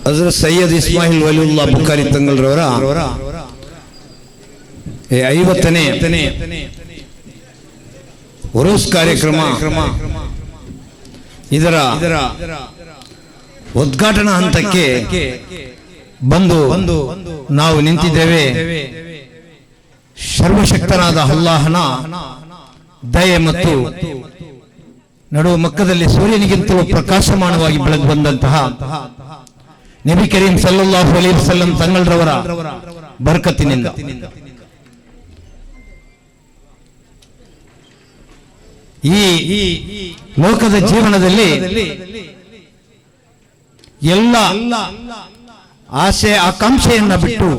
ಹಜರತ್ ಸೈಯದ್ ಇಸ್ಮಾಯಿಲ್ ವಲಿಯುಲ್ಲಾ ಬುಖಾರಿ ತಂಗಲ್ರವರ 50ನೇ ಉರೂಸ್ ಕಾರ್ಯಕ್ರಮ ಇದರ ಉದ್ಘಾಟನಾ ಹಂತಕ್ಕೆ ಬಂದು ನಾವು ನಿಂತಿದ್ದೇವೆ. ಸರ್ವಶಕ್ತನಾದ ಅಲ್ಲಾಹನ ದಯೆ ಮತ್ತು ನಡುವ ಮಕ್ಕದಲ್ಲಿ ಸೂರ್ಯನಿಗಿಂತಲೂ ಪ್ರಕಾಶಮಾನವಾಗಿ ಬೆಳಕು ಬಂದಂತಹ ನಬಿ ಕರೀಂ ಸಲ್ಲಲ್ಲಾಹು ಅಲೈಹಿ ವಸಲ್ಲಂ ತಂಗಲ್ರವರ ಬರಕತ್ತಿನಿಂದ ಈ ಲೋಕದ ಜೀವನದಲ್ಲಿ ಎಲ್ಲ ಆಸೆ ಆಕಾಂಕ್ಷೆಯನ್ನ ಬಿಟ್ಟು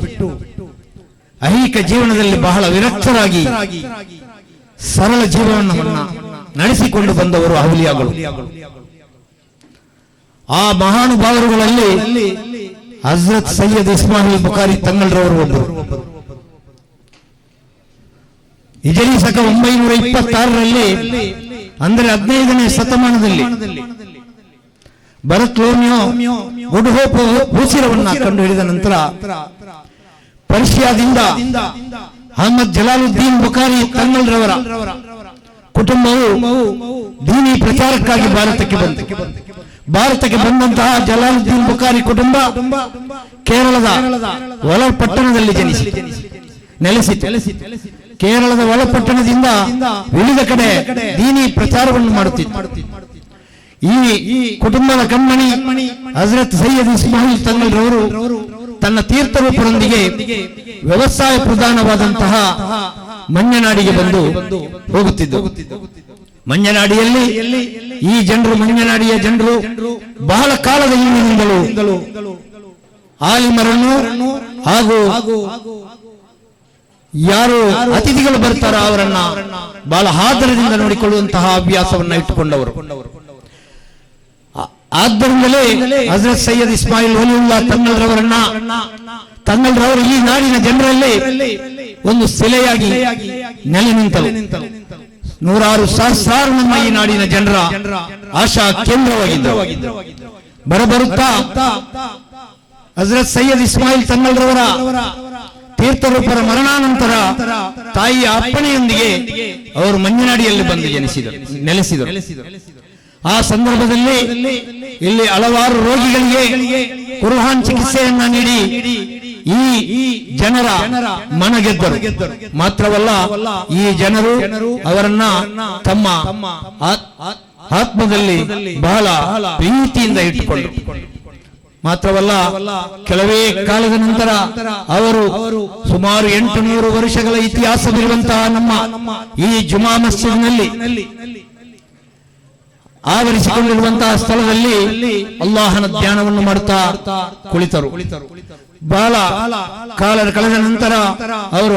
ಐಹಿಕ ಜೀವನದಲ್ಲಿ ಬಹಳ ವಿರಕ್ತರಾಗಿ ಸರಳ ಜೀವನವನ್ನು ನಡೆಸಿಕೊಂಡು ಬಂದವರು ಔಲಿಯಾಗಳು. ಆ ಮಹಾನುಭಾವರುಗಳಲ್ಲಿ ಹಜರತ್ ಸೈಯದ್ ಇಸ್ಮಾಯಿಲ್ ಬುಖಾರಿ ತಂಗಲ್ರವರು ಒಬ್ಬರು. ಹಿಜರಿ ಶಕ 926ರಲ್ಲಿ ಅಂದರೆ 15ನೇ ಶತಮಾನದಲ್ಲಿ ಬರತ್ಲೋಮಿಯೋ ಗುಡ್ಹೋಪ್ ಭೂಸಿರವನ್ನ ಕಂಡು ಹಿಡಿದ ನಂತರ ಪರ್ಷಿಯಾದಿಂದ ಅಹಮದ್ ಜಲಾಲುದ್ದೀನ್ ಬುಖಾರಿ ತಂಗಲ್ರವರ ಕುಟುಂಬವು ದೀನಿ ಪ್ರಚಾರಕ್ಕಾಗಿ ಭಾರತಕ್ಕೆ ಬಂದಂತಹ ಜಲಾಲುದ್ದೀನ್ ಬುಖಾರಿ ಕುಟುಂಬ ಕೇರಳದ ಒಳಪಟ್ಟಣದಲ್ಲಿ ನೆಲೆಸಿತು. ಕೇರಳದ ಒಳಪಟ್ಟಣದಿಂದ ವಿವಿಧ ಕಡೆ ದೀನಿ ಪ್ರಚಾರವನ್ನು ಮಾಡುತ್ತಿತ್ತು. ಈ ಕುಟುಂಬದ ಕಣ್ಮಣಿ ಹಜರತ್ ಸೈಯದ್ ಇಸ್ಮಾಯಿಲ್ ತಂಗಲ್ರವರು ತನ್ನ ತೀರ್ಥರೂಪರೊಂದಿಗೆ ವ್ಯವಸಾಯ ಪ್ರಧಾನವಾದಂತಹ ಮഞ്ഞനാಡಿಗೆ ಬಂದು ಹೋಗುತ್ತಿದ್ದರು. ಮഞ്ഞനാಡಿಯಲ್ಲಿ ಈ ಜನರು ಮഞ്ഞനാಡಿಯ ಜನರು ಬಹಳ ಕಾಲದ ಹಿಂದಿನಿಂದಲೂ ಆಲಿಮರನ್ನು ಹಾಗೂ ಯಾರು ಅತಿಥಿಗಳು ಬರ್ತಾರೋ ಅವರನ್ನ ಬಹಳ ಆದರದಿಂದ ನೋಡಿಕೊಳ್ಳುವಂತಹ ಅಭ್ಯಾಸವನ್ನ ಇಟ್ಟುಕೊಂಡವರು. ಆದ್ದರಿಂದಲೇ ಹಜರತ್ ಸೈಯದ್ ಇಸ್ಮಾಯಿಲ್ ವಲಿಯುಲ್ಲಾ ತಂಗಲ್ರವರು ಈ ನಾಡಿನ ಜನರಲ್ಲಿ ಒಂದು ಶಿಲೆಯಾಗಿ ನೆಲೆ ನಿಂತರು. ನೂರಾರು ಸಹಸ್ರಾರು ನಮ್ಮ ಈ ನಾಡಿನ ಜನರ ಆಶಾ ಕೇಂದ್ರವಾಗಿದ್ದರು. ಬರಬರುತ್ತಾ ಹಜರತ್ ಸೈಯದ್ ಇಸ್ಮಾಯಿಲ್ ತಂಗಲ್ರವರ ತೀರ್ಥರೂಪರ ಮರಣಾನಂತರ ತಾಯಿಯ ಅಪ್ಪಣೆಯೊಂದಿಗೆ ಅವರು ಮഞ്ഞനാಡಿಯಲ್ಲಿ ಬಂದು ನೆಲೆಸಿದರು. ಆ ಸಂದರ್ಭದಲ್ಲಿ ಇಲ್ಲಿ ಹಲವಾರು ರೋಗಿಗಳಿಗೆ ಕುರ್ಆನ್ ಚಿಕಿತ್ಸೆಯನ್ನ ನೀಡಿ ಈ ಜನರ ಮನಗೆದ್ದರು. ಮಾತ್ರವಲ್ಲ, ಈ ಜನರು ಅವರನ್ನ ತಮ್ಮ ಆತ್ಮದಲ್ಲಿ ಬಹಳ ಪ್ರೀತಿಯಿಂದ ಇಟ್ಟುಕೊಂಡರು. ಮಾತ್ರವಲ್ಲ, ಕೆಲವೇ ಕಾಲದ ನಂತರ ಅವರು ಸುಮಾರು 800 ವರ್ಷಗಳ ಇತಿಹಾಸವಿರುವಂತಹ ನಮ್ಮ ಈ ಜುಮಾ ಮಸ್ಜಿದ್ನಲ್ಲಿ ಆವರಿಸಿಕೊಂಡಿರುವಂತಹ ಸ್ಥಳದಲ್ಲಿ ಅಲ್ಲಾಹನ ಧ್ಯಾನವನ್ನು ಮಾಡುತ್ತಾ ಕುಳಿತರು. ಬಹಳ ಕಾಲ ಕಳೆದ ನಂತರ ಅವರು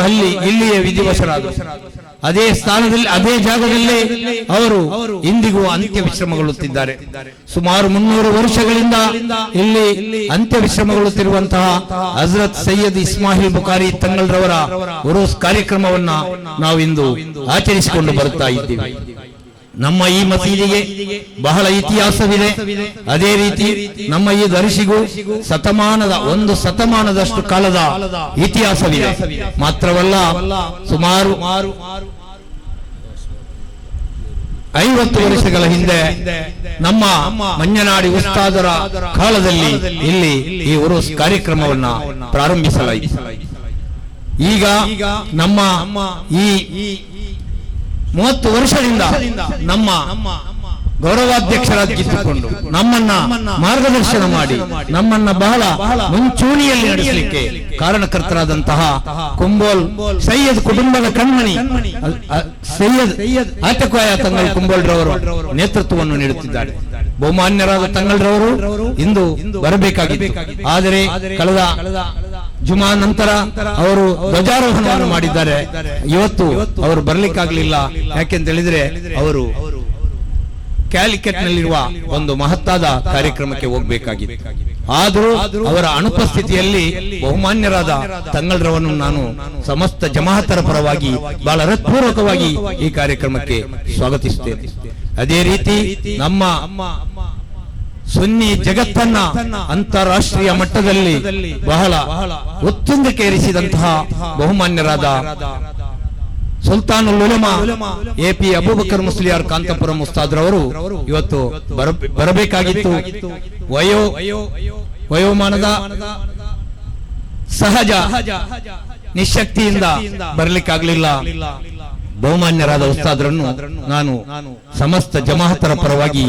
ಇಲ್ಲಿಯೇ ವಿಧಿವಶರಾದರು. ಅದೇ ಸ್ಥಾನದಲ್ಲಿ ಅದೇ ಜಾಗದಲ್ಲಿ ಅವರು ಇಂದಿಗೂ ಅಂತ್ಯ ವಿಶ್ರಮಗೊಳ್ಳುತ್ತಿದ್ದಾರೆ. ಸುಮಾರು 300 ವರ್ಷಗಳಿಂದ ಇಲ್ಲಿ ಅಂತ್ಯ ವಿಶ್ರಮಗೊಳ್ಳುತ್ತಿರುವಂತಹ ಹಜರತ್ ಸೈಯದ್ ಇಸ್ಮಾಯಿಲ್ ಬುಖಾರಿ ತಂಗಲ್ರವರ ಉರೂಸ್ ಕಾರ್ಯಕ್ರಮವನ್ನ ನಾವು ಇಂದು ಆಚರಿಸಿಕೊಂಡು ಬರುತ್ತಾ ಇದ್ದೀವಿ. ನಮ್ಮ ಈ ಮಸೀದಿಗೆ ಬಹಳ ಇತಿಹಾಸವಿದೆ. ಅದೇ ರೀತಿ ನಮ್ಮ ಈ ದರ್ಶಿಗೂ ಒಂದು ಶತಮಾನದಷ್ಟು ಕಾಲದ ಇತಿಹಾಸವಿದೆ. ಮಾತ್ರವಲ್ಲ, ಸುಮಾರು 50 ವರ್ಷಗಳ ಹಿಂದೆ ನಮ್ಮ ಮഞ്ഞനാಡಿ ಉಸ್ತಾದರ ಕಾಲದಲ್ಲಿ ಇಲ್ಲಿ ಈ ಉರೂಸ್ ಕಾರ್ಯಕ್ರಮವನ್ನ ಪ್ರಾರಂಭಿಸಲಾಯಿತು. ಈಗ ನಮ್ಮ ಈ 30 ವರ್ಷದಿಂದ ನಮ್ಮ ಗೌರವಾಧ್ಯಕ್ಷರಾಗಿದ್ದುಕೊಂಡು ನಮ್ಮನ್ನ ಮಾರ್ಗದರ್ಶನ ಮಾಡಿ ನಮ್ಮನ್ನ ಬಹಳ ಮುಂಚೂಣಿಯಲ್ಲಿ ನಡೆಸಲಿಕ್ಕೆ ಕಾರಣಕರ್ತರಾದಂತಹ ಕುಂಬೋಲ್ ಸೈಯದ್ ಕುಟುಂಬದ ಕಣ್ಮಣಿ ಸೈಯದ್ ಆತಕೋಯ ತಂಗಲ್ ಕುಂಬೋಲ್ರವರು ನೇತೃತ್ವವನ್ನು ನೀಡುತ್ತಿದ್ದಾರೆ. ಬಹುಮಾನ್ಯರಾದ ತಂಗಲ್ರವರು ಇಂದು ಬರಬೇಕಾಗಿತ್ತು. ಆದರೆ ಕಳೆದ ಜುಮಾ ನಂತರ ಅವರು ಧ್ವಜಾರೋಹಣವನ್ನು ಮಾಡಿದ್ದಾರೆ. ಇವತ್ತು ಅವರು ಬರಲಿಕ್ಕಾಗಲಿಲ್ಲ. ಯಾಕೆಂತ ಹೇಳಿದ್ರೆ ಅವರು ಕ್ಯಾಲಿಕಟ್ ನಲ್ಲಿರುವ ಒಂದು ಮಹತ್ತಾದ ಕಾರ್ಯಕ್ರಮಕ್ಕೆ ಹೋಗಬೇಕಾಗಿತ್ತು. ಆದರೂ ಅವರ ಅನುಪಸ್ಥಿತಿಯಲ್ಲಿ ಬಹುಮಾನ್ಯರಾದ ತಂಗಲ್ರವನ್ನು ನಾನು ಸಮಸ್ತ ಜಮಾಅತರ ಪರವಾಗಿ ಬಹಳ ಹೃತ್ಪೂರ್ವಕವಾಗಿ ಈ ಕಾರ್ಯಕ್ರಮಕ್ಕೆ ಸ್ವಾಗತಿಸುತ್ತೇನೆ. ಅದೇ ರೀತಿ ನಮ್ಮ ಸುನ್ನಿ ಜಗತ್ತನ್ನ ಅಂತಾರಾಷ್ಟ್ರೀಯ ಮಟ್ಟದಲ್ಲಿ ಬಹಳ ಉತ್ತುಂಗಕ್ಕೇರಿಸಿದಂತಹ ಬಹುಮಾನ್ಯರಾದ ಸುಲ್ತಾನುಲ್ ಉಲಮಾ ಎಪಿ ಅಬೂಬಕರ್ ಮುಸ್ಲಿಯಾರ್ ಕಾಂತಪುರಂ ಉಸ್ತಾದ್ರವರು ಇವತ್ತು ಬರಬೇಕಾಗಿತ್ತು. ವಯೋಮಾನದ ಸಹಜ ನಿಶಕ್ತಿಯಿಂದ ಬರಲಿಕ್ಕಾಗಲಿಲ್ಲ. ಬಹುಮಾನ್ಯರಾದ ಉಸ್ತಾದ್ರನ್ನು ನಾನು ಸಮಸ್ತ ಜಮಾಹತರ ಪರವಾಗಿ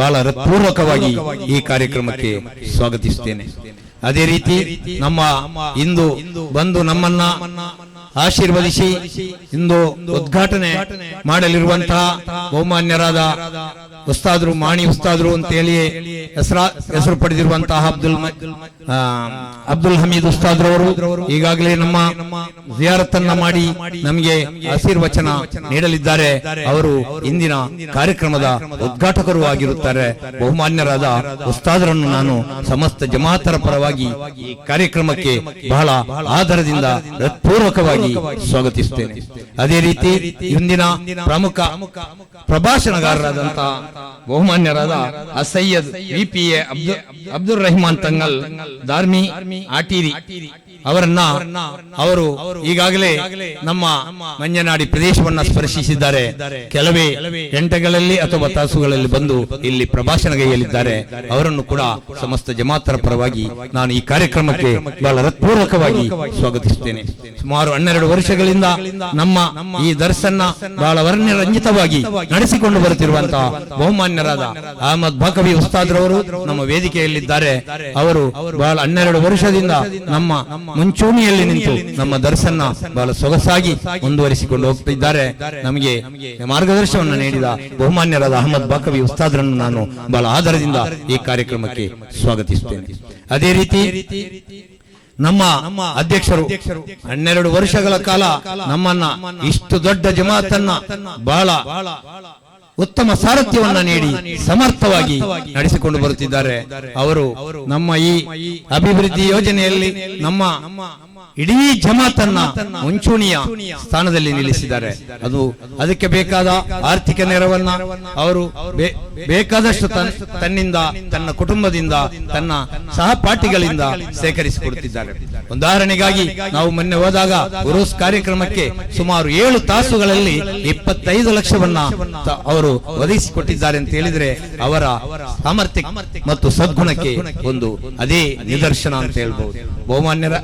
ಬಹಳ ಹೃತ್ಪೂರ್ವಕವಾಗಿ ಈ ಕಾರ್ಯಕ್ರಮಕ್ಕೆ ಸ್ವಾಗತಿಸುತ್ತೇನೆ. ಅದೇ ರೀತಿ ನಮ್ಮ ಇಂದು ಬಂದು ನಮ್ಮನ್ನ ಆಶೀರ್ವದಿಸಿ ಇಂದು ಉದ್ಘಾಟನೆ ಮಾಡಲಿರುವಂತಹ ಬಹುಮಾನ್ಯರಾದ ಉಸ್ತಾದ್ರು ಮಾಣಿ ಉಸ್ತಾದ್ರು ಅಂತೇಳಿ ಹೆಸರು ಪಡೆದಿರುವಂತಹ ಅಬ್ದುಲ್ ಹಮೀದ್ ಉಸ್ತಾದ್ರವರು ಈಗಾಗಲೇ ನಮ್ಮ ಜಿಯಾರತನ್ನ ಮಾಡಿ ನಮಗೆ ಆಶೀರ್ವಚನ ನೀಡಲಿದ್ದಾರೆ. ಅವರು ಇಂದಿನ ಕಾರ್ಯಕ್ರಮದ ಉದ್ಘಾಟಕರು ಆಗಿರುತ್ತಾರೆ. ಬಹುಮಾನ್ಯರಾದ ಉಸ್ತಾದ್ರನ್ನು ನಾನು ಸಮಸ್ತ ಜಮಾತರ ಪರವಾಗಿ ಈ ಕಾರ್ಯಕ್ರಮಕ್ಕೆ ಬಹಳ ಆದರದಿಂದ ಹೃತ್ಪೂರ್ವಕವಾಗಿ ಸ್ವಾಗತಿಸುತ್ತೇನೆ. ಅದೇ ರೀತಿ ಇಂದಿನ ಪ್ರಮುಖ ಪ್ರಭಾಷಣಗಾರರಾದಂತಹ ಬಹುಮಾನ್ಯರಾದ ಸೈಯದ್ ವಿಪಿಎ ಅಬ್ದುಲ್ ರಹಮಾನ್ ತಂಗಲ್ ದಾರ್ಮಿ ಆಟೀರಿ ಅವರನ್ನ ಅವರು ಈಗಾಗಲೇ ನಮ್ಮ ಮಂಜನಾಡಿ ಪ್ರದೇಶವನ್ನ ಸ್ಪರ್ಶಿಸಿದ್ದಾರೆ. ಕೆಲವೇ ಗಂಟೆಗಳಲ್ಲಿ ಅಥವಾ ತಾಸುಗಳಲ್ಲಿ ಬಂದು ಇಲ್ಲಿ ಪ್ರಭಾಷಣೆಗೈಯಲಿದ್ದಾರೆ. ಅವರನ್ನು ಕೂಡ ಸಮಸ್ತ ಜಮಾತರ ಪರವಾಗಿ ನಾನು ಈ ಕಾರ್ಯಕ್ರಮಕ್ಕೆ ಬಹಳ ಹೃತ್ಪೂರ್ವಕವಾಗಿ ಸ್ವಾಗತಿಸುತ್ತೇನೆ. ಸುಮಾರು 12 ವರ್ಷಗಳಿಂದ ನಮ್ಮ ಈ ದರ್ಸನ್ನ ಬಹಳ ವರ್ಣರಂಜಿತವಾಗಿ ನಡೆಸಿಕೊಂಡು ಬರುತ್ತಿರುವಂತಹ ಬಹುಮಾನ್ಯರಾದ ಅಹಮದ್ ಬಾಕವಿ ಉಸ್ತಾದ್ರವರು ನಮ್ಮ ವೇದಿಕೆಯಲ್ಲಿದ್ದಾರೆ. ಅವರು ಬಹಳ 12 ವರ್ಷದಿಂದ ನಮ್ಮ ಮುಂಚೂಣಿಯಲ್ಲಿ ನಿಂತು ನಮ್ಮ ದರ್ಸನ್ನ ಬಹಳ ಸೊಗಸಾಗಿ ಮುಂದುವರಿಸಿಕೊಂಡು ಹೋಗ್ತಿದ್ದಾರೆ. ನಮಗೆ ಮಾರ್ಗದರ್ಶನವನ್ನು ನೀಡಿದ ಬಹುಮಾನ್ಯರಾದ ಅಹಮದ್ ಬಾಕವಿ ಉಸ್ತಾದ್ರನ್ನು ನಾನು ಬಹಳ ಆದರದಿಂದ ಈ ಕಾರ್ಯಕ್ರಮಕ್ಕೆ ಸ್ವಾಗತಿಸುತ್ತೇನೆ. ಅದೇ ರೀತಿ ನಮ್ಮ ಅಧ್ಯಕ್ಷರು 12 ವರ್ಷಗಳ ಕಾಲ ನಮ್ಮನ್ನ ಇಷ್ಟು ದೊಡ್ಡ ಜಮಾತನ್ನ ಬಹಳ ಉತ್ತಮ ಸಾರಥ್ಯವನ್ನ ನೀಡಿ ಸಮರ್ಥವಾಗಿ ನಡೆಸಿಕೊಂಡು ಬರುತ್ತಿದ್ದಾರೆ. ಅವರು ನಮ್ಮ ಈ ಅಭಿವೃದ್ಧಿ ಯೋಜನೆಯಲ್ಲಿ ನಮ್ಮ ಇಡೀ ಜಮಾತನ್ನ ಮುಂಚೂಣಿಯ ಸ್ಥಾನದಲ್ಲಿ ನಿಲ್ಲಿಸಿದ್ದಾರೆ. ಅದಕ್ಕೆ ಬೇಕಾದ ಆರ್ಥಿಕ ನೆರವನ್ನ ಅವರು ಬೇಕಾದಷ್ಟು ತನ್ನಿಂದ, ತನ್ನ ಕುಟುಂಬದಿಂದ, ತನ್ನ ಸಹಪಾಠಿಗಳಿಂದ ಸೇಕರಿಸಿಕೊಡುತ್ತಿದ್ದಾರೆ. ಉದಾಹರಣೆಗಾಗಿ ನಾವು ಮೊನ್ನೆ ಹೋದಾಗ ಉರೂಸ್ ಕಾರ್ಯಕ್ರಮಕ್ಕೆ ಸುಮಾರು 7 ತಾಸುಗಳಲ್ಲಿ 25 ಲಕ್ಷವನ್ನ ಅವರು ಒದಗಿಸಿಕೊಟ್ಟಿದ್ದಾರೆ ಅಂತ ಹೇಳಿದ್ರೆ ಅವರ ಸಾಮರ್ಥ್ಯ ಮತ್ತು ಸದ್ಗುಣಕ್ಕೆ ಒಂದು ಅದೇ ನಿದರ್ಶನ ಅಂತ ಹೇಳ್ಬಹುದು. ಬಹುಮಾನ್ಯರ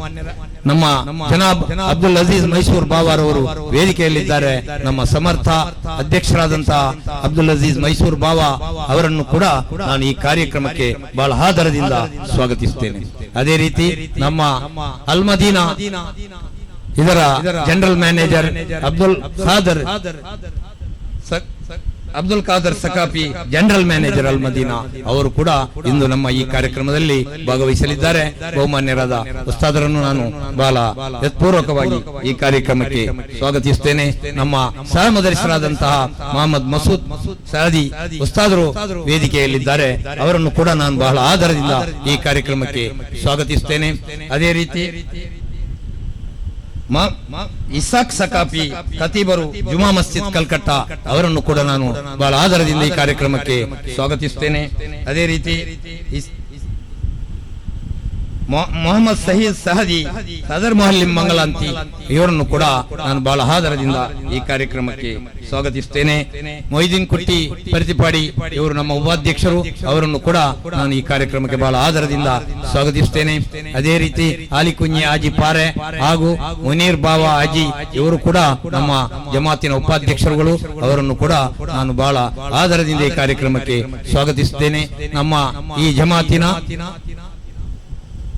ನಮ್ಮ ಜನಾಬ್ ಅಬ್ದುಲ್ ಅಜೀಜ್ ಮೈಸೂರ್ ಬಾವಾರವರು ವೇದಿಕೆಯಲ್ಲಿದ್ದಾರೆ. ನಮ್ಮ ಸಮರ್ಥ ಅಧ್ಯಕ್ಷರಾದಂತಹ ಅಬ್ದುಲ್ ಅಜೀಜ್ ಮೈಸೂರ್ ಬಾವಾ ಅವರನ್ನು ಕೂಡ ನಾನು ಈ ಕಾರ್ಯಕ್ರಮಕ್ಕೆ ಬಹಳ ಆದರದಿಂದ ಸ್ವಾಗತಿಸುತ್ತೇನೆ. ಅದೇ ರೀತಿ ನಮ್ಮ ಅಲ್ಮದೀನಾ ಇದರ general manager Abdul Khader Saqafi general manager Almadina ಅವರು ಕೂಡ ಇಂದು ನಮ್ಮ ಈ ಕಾರ್ಯಕ್ರಮದಲ್ಲಿ ಭಾಗವಹಿಸಲಿದ್ದಾರೆ. ಬಹುಮಾನ್ಯರಾದ ಉಸ್ತಾದರನ್ನು ನಾನು ಬಹಳ ಹೃತ್ಪೂರ್ವಕವಾಗಿ ಈ ಕಾರ್ಯಕ್ರಮಕ್ಕೆ ಸ್ವಾಗತಿಸುತ್ತೇನೆ. ನಮ್ಮ ಸಹ ಮದರಿಸರಾದಂತಹ ಮೊಹಮ್ಮದ್ ಮಸೂದ್ ಸಾದಿ ಉಸ್ತಾದರು ವೇದಿಕೆಯಲ್ಲಿದ್ದಾರೆ. ಅವರನ್ನು ಕೂಡ ನಾನು ಬಹಳ ಆದರದಿಂದ ಈ ಕಾರ್ಯಕ್ರಮಕ್ಕೆ ಸ್ವಾಗತಿಸುತ್ತೇನೆ. ಅದೇ ರೀತಿ ಇಸಾಕ್ ಸಕಾಫಿ ಖತೀಬರು ಜುಮಾ ಮಸ್ಜಿದ್ ಕಲ್ಕತ್ತಾ ಅವರನ್ನು ಕೂಡ ನಾನು ಬಹಳ ಆದರದಿಂದ ಈ ಕಾರ್ಯಕ್ರಮಕ್ಕೆ ಸ್ವಾಗತಿಸುತ್ತೇನೆ. ಅದೇ ರೀತಿ ಮೊಹಮ್ಮದ್ ಸಹೀದ್ ಸಹದಿ ಸದರ್ ಮೊಹಲ್ಲಿಂ ಮಂಗಲಾಂತಿ ಇವರನ್ನು ಕೂಡ ನಾನು ಬಹಳ ಆದರದಿಂದ ಈ ಕಾರ್ಯಕ್ರಮಕ್ಕೆ ಸ್ವಾಗತಿಸುತ್ತೇನೆ. ಮೊಯ್ದೀನ್ ಕುಟ್ಟಿ ಪರಿತಿಪಾಡಿ ಇವರು ನಮ್ಮ ಉಪಾಧ್ಯಕ್ಷರು, ಅವರನ್ನು ಕೂಡ ನಾನು ಈ ಕಾರ್ಯಕ್ರಮಕ್ಕೆ ಬಹಳ ಆದರದಿಂದ ಸ್ವಾಗತಿಸುತ್ತೇನೆ. ಅದೇ ರೀತಿ ಆಲಿಕುಂಜಿ ಆಜಿ ಪಾರೆ ಹಾಗೂ ಮುನೀರ್ ಬಾವಾ ಆಜಿ ಇವರು ಕೂಡ ನಮ್ಮ ಜಮಾತಿನ ಉಪಾಧ್ಯಕ್ಷರುಗಳು, ಅವರನ್ನು ಕೂಡ ನಾನು ಬಹಳ ಆದರದಿಂದ ಈ ಕಾರ್ಯಕ್ರಮಕ್ಕೆ ಸ್ವಾಗತಿಸುತ್ತೇನೆ. ನಮ್ಮ ಈ ಜಮಾತಿನ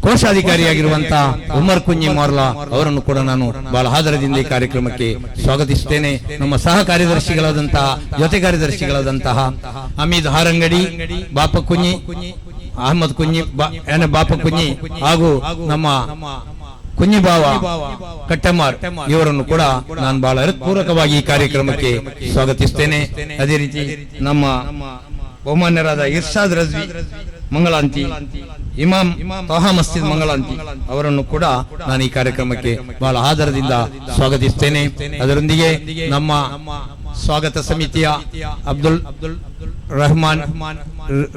ಕೋಶಾಧಿಕಾರಿಯಾಗಿರುವಂತಹ ಉಮರ್ ಕುಂಜಿ ಮೋರ್ಲಾ ಅವರನ್ನು ಕೂಡ ನಾನು ಬಹಳ ಆದರದಿಂದ ಈ ಕಾರ್ಯಕ್ರಮಕ್ಕೆ ಸ್ವಾಗತಿಸುತ್ತೇನೆ. ನಮ್ಮ ಸಹ ಕಾರ್ಯದರ್ಶಿಗಳಾದಂತಹ ಜೊತೆ ಕಾರ್ಯದರ್ಶಿಗಳಾದಂತಹ ಅಮೀದ್ ಹಾರಂಗಡಿ, ಬಾಪ ಕುಂಜಿ, ಅಹಮದ್ ಕುಂಜಿ ಬಾಪ ಕುಂಜಿ ಹಾಗೂ ನಮ್ಮ ಕುಂಜಿಬಾವ ಕಟ್ಟಮಾರ್ ಇವರನ್ನು ಕೂಡ ನಾನು ಬಹಳ ಹೃತ್ಪೂರ್ವಕವಾಗಿ ಈ ಕಾರ್ಯಕ್ರಮಕ್ಕೆ ಸ್ವಾಗತಿಸುತ್ತೇನೆ. ಅದೇ ರೀತಿ ನಮ್ಮ ಬಹುಮಾನ್ಯರಾದ ಇರ್ಷಾದ್ ರಜ್ವಿ ಮಂಗಳಾಂತಿ, ಇಮಾಮ್ ತೋಹಾ ಮಸ್ಜಿದ್ ಮಂಗಳಾಂತಿ ಅವರನ್ನು ಕೂಡ ನಾನು ಈ ಕಾರ್ಯಕ್ರಮಕ್ಕೆ ಬಹಳ ಆದರದಿಂದ ಸ್ವಾಗತಿಸುತ್ತೇನೆ. ಅದರೊಂದಿಗೆ ನಮ್ಮ ಸ್ವಾಗತ ಸಮಿತಿಯ ಅಬ್ದುಲ್ ರಹಮಾನ್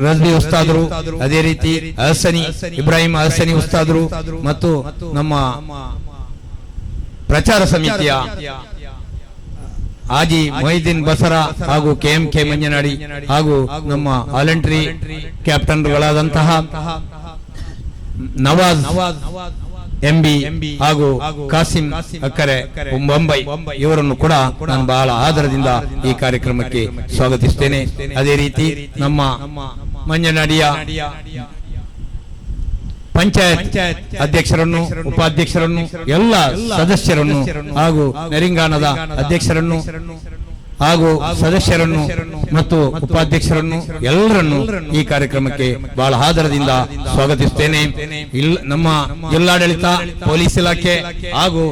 ರಜ್ವಿ ಉಸ್ತಾದರು, ಅದೇ ರೀತಿ ಅಹಸನಿ ಇಬ್ರಾಹಿಂ ಅಹಸನಿ ಉಸ್ತಾದರು ಮತ್ತು ನಮ್ಮ ಪ್ರಚಾರ ಸಮಿತಿಯ ಆಜಿ ಮೊಹಿದ್ದೀನ್ ಬಸರಾ ಹಾಗೂ KMK ಮಂಜನಾಡಿ ಹಾಗೂ ನಮ್ಮ ವಾಲಂಟರಿ ಕ್ಯಾಪ್ಟನ್ಗಳಾದಂತಹ ನವಾಜ್ MB ಹಾಗೂ ಕಾಸಿಂ ಅಕ್ಕರೆ ಮುಂಬೈ ಇವರನ್ನು ಕೂಡ ನಾನು ಬಹಳ ಆದರದಿಂದ ಈ ಕಾರ್ಯಕ್ರಮಕ್ಕೆ ಸ್ವಾಗತಿಸುತ್ತೇನೆ. ಅದೇ ರೀತಿ ನಮ್ಮ ಮಂಜನಾಡಿಯ ಪಂಚಾಯತ್ ಅಧ್ಯಕ್ಷರನ್ನು, ಉಪಾಧ್ಯಕ್ಷರನ್ನು, ಎಲ್ಲ ಸದಸ್ಯರನ್ನು ಹಾಗೂ ನರಿಂಗಾಣದ ಅಧ್ಯಕ್ಷರನ್ನು ಹಾಗೂ ಸದಸ್ಯರನ್ನು ಮತ್ತು ಉಪಾಧ್ಯಕ್ಷರನ್ನು ಎಲ್ಲರನ್ನು ಈ ಕಾರ್ಯಕ್ರಮಕ್ಕೆ ಬಹಳ ಆದರದಿಂದ ಸ್ವಾಗತಿಸುತ್ತೇನೆ. ನಮ್ಮ ಜಿಲ್ಲಾಡಳಿತ, ಪೊಲೀಸ್ ಇಲಾಖೆ ಹಾಗೂ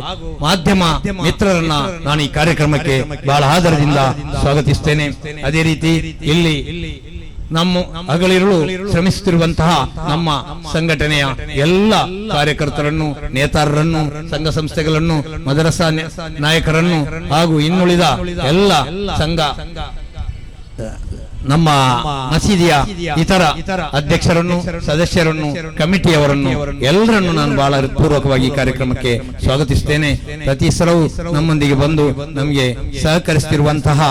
ಮಾಧ್ಯಮ ಮಿತ್ರರನ್ನ ನಾನು ಈ ಕಾರ್ಯಕ್ರಮಕ್ಕೆ ಬಹಳ ಆದರದಿಂದ ಸ್ವಾಗತಿಸುತ್ತೇನೆ. ಅದೇ ರೀತಿ ಇಲ್ಲಿ ನಮ್ಮ ಹಗಲಿರುಳು ಶ್ರಮಿಸುತ್ತಿರುವಂತಹ ನಮ್ಮ ಸಂಘಟನೆಯ ಎಲ್ಲ ಕಾರ್ಯಕರ್ತರನ್ನು, ನೇತಾರರನ್ನು, ಸಂಘ ಸಂಸ್ಥೆಗಳನ್ನು, ಮದರಸಾ ನಾಯಕರನ್ನು ಹಾಗೂ ಇನ್ನುಳಿದ ಎಲ್ಲ ಸಂಘ ನಮ್ಮ ಮಸೀದಿಯ ಇತರ ಅಧ್ಯಕ್ಷರನ್ನು, ಸದಸ್ಯರನ್ನು, ಕಮಿಟಿಯವರನ್ನು ಎಲ್ಲರನ್ನು ನಾನು ಬಹಳ ಪೂರ್ವಕವಾಗಿ ಈ ಕಾರ್ಯಕ್ರಮಕ್ಕೆ ಸ್ವಾಗತಿಸುತ್ತೇನೆ. ಪ್ರತಿ ಸಲವೂ ನಮ್ಮೊಂದಿಗೆ ಬಂದು ನಮಗೆ ಸಹಕರಿಸುತ್ತಿರುವಂತಹ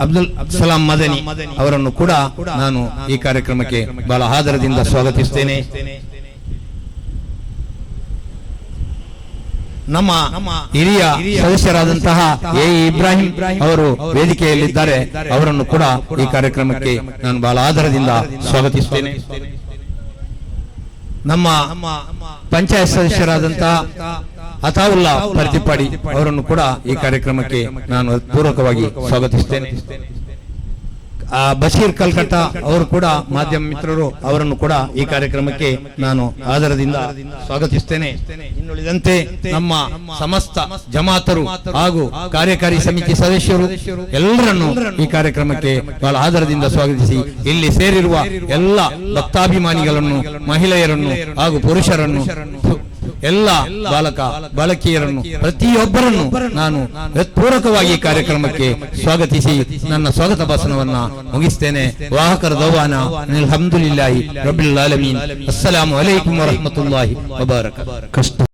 ಅಬ್ದುಲ್ ಸಲಾಂ ಮದನಿ ಅವರನ್ನು ಕೂಡ ನಾನು ಈ ಕಾರ್ಯಕ್ರಮಕ್ಕೆ ಬಹಳ ಆದರದಿಂದ ಸ್ವಾಗತಿಸುತ್ತೇನೆ. ನಮ್ಮ ಹಿರಿಯ ಸದಸ್ಯರಾದಂತಹ ಇಬ್ರಾಹಿಂ ಅವರು ವೇದಿಕೆಯಲ್ಲಿದ್ದಾರೆ. ಅವರನ್ನು ಕೂಡ ಈ ಕಾರ್ಯಕ್ರಮಕ್ಕೆ ನಾನು ಬಹಳ ಆದರದಿಂದ ಸ್ವಾಗತಿಸುತ್ತೇನೆ. ನಮ್ಮ ಪಂಚಾಯತ್ ಸದಸ್ಯರಾದಂತಹ ಅತಾವುಲ್ಲಾ ಪ್ರತಿಪಾಡಿ ಅವರನ್ನು ಕೂಡ ಈ ಕಾರ್ಯಕ್ರಮಕ್ಕೆ ನಾನು ಪೂರ್ವಕವಾಗಿ ಸ್ವಾಗತಿಸುತ್ತೇನೆ. ಬಶೀರ್ ಕಲ್ಕಟ್ಟ ಅವರು ಕೂಡ ಮಾಧ್ಯಮ ಮಿತ್ರರು, ಅವರನ್ನು ಕೂಡ ಈ ಕಾರ್ಯಕ್ರಮಕ್ಕೆ ನಾನು ಆದರದಿಂದ ಸ್ವಾಗತಿಸುತ್ತೇನೆ. ಇನ್ನುಳಿದಂತೆ ನಮ್ಮ ಸಮಸ್ತ ಜಮಾತರು ಹಾಗೂ ಕಾರ್ಯಕಾರಿ ಸಮಿತಿ ಸದಸ್ಯರು ಎಲ್ಲರನ್ನು ಈ ಕಾರ್ಯಕ್ರಮಕ್ಕೆ ಬಹಳ ಆದರದಿಂದ ಸ್ವಾಗತಿಸಿ, ಇಲ್ಲಿ ಸೇರಿರುವ ಎಲ್ಲ ಭಕ್ತಾಭಿಮಾನಿಗಳನ್ನು, ಮಹಿಳೆಯರನ್ನು ಹಾಗೂ ಪುರುಷರನ್ನು, ಎಲ್ಲ ಬಾಲಕ ಬಾಲಕಿಯರನ್ನು ಪ್ರತಿಯೊಬ್ಬರನ್ನು ನಾನು ಪೂರಕವಾಗಿ ಕಾರ್ಯಕ್ರಮಕ್ಕೆ ಸ್ವಾಗತಿಸಿ ನನ್ನ ಸ್ವಾಗತ ಭಾಷಣವನ್ನ ಮುಗಿಸ್ತೇನೆ. ವಾಹಕರ ದವಾನ ಅಲ್ಹಮ್ದುಲಿಲ್ಲಾಹಿ ರಬ್ಬಿಲ್ ಆಲಮೀನ್. ಅಸ್ಸಲಾಮು ಅಲೈಕುಂ ವರಹಮತುಲ್ಲಾಹಿ ವಬರಕಾತುಹು.